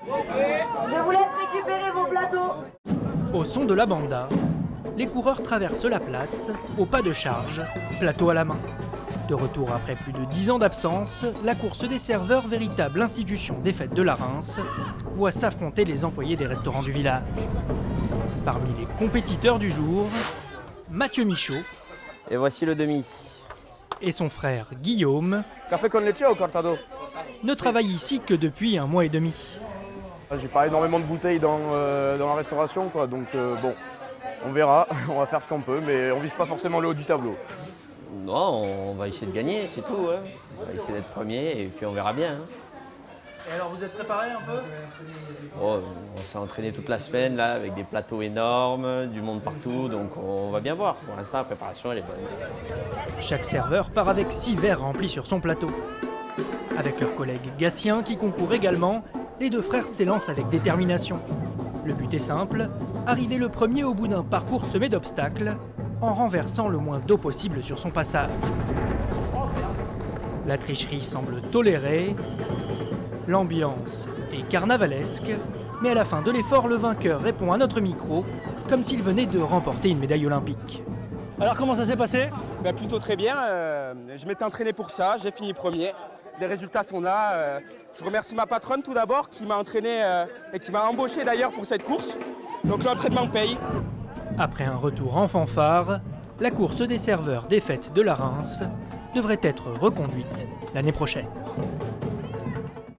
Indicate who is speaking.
Speaker 1: Je vous laisse récupérer vos plateaux.
Speaker 2: Au son de la banda, les coureurs traversent la place, au pas de charge, plateau à la main. De retour après plus de 10 ans d'absence, la course des serveurs, véritable institution des fêtes de la Reims, voit s'affronter les employés des restaurants du village. Parmi les compétiteurs du jour, Mathieu Michaud
Speaker 3: Et voici le demi.
Speaker 2: et son frère Guillaume
Speaker 4: Café con leche ou cortado?
Speaker 2: ne travaillent ici que depuis 1 mois et demi.
Speaker 4: J'ai pas énormément de bouteilles dans la restauration, quoi, donc bon, on verra, on va faire ce qu'on peut, mais on vise pas forcément le haut du tableau.
Speaker 3: Non, on va essayer de gagner, c'est tout. Hein. On va essayer d'être premier et puis on verra bien. Hein.
Speaker 2: Et alors vous êtes préparé un peu?
Speaker 3: Oh, on s'est entraîné toute la semaine là, avec des plateaux énormes, du monde partout, donc on va bien voir. Pour l'instant, la préparation elle est bonne.
Speaker 2: Chaque serveur part avec 6 verres remplis sur son plateau. Avec leur collègue Gatien qui concourt également, les deux frères s'élancent avec détermination. Le but est simple, arriver le premier au bout d'un parcours semé d'obstacles, en renversant le moins d'eau possible sur son passage. La tricherie semble tolérée, l'ambiance est carnavalesque, mais à la fin de l'effort, le vainqueur répond à notre micro comme s'il venait de remporter une médaille olympique. Alors comment ça s'est passé?
Speaker 5: Plutôt très bien, je m'étais entraîné pour ça, j'ai fini premier. Les résultats sont là. Je remercie ma patronne tout d'abord qui m'a entraîné et qui m'a embauché d'ailleurs pour cette course. Donc l'entraînement paye.
Speaker 2: Après un retour en fanfare, la course des serveurs des fêtes de la Reims devrait être reconduite l'année prochaine.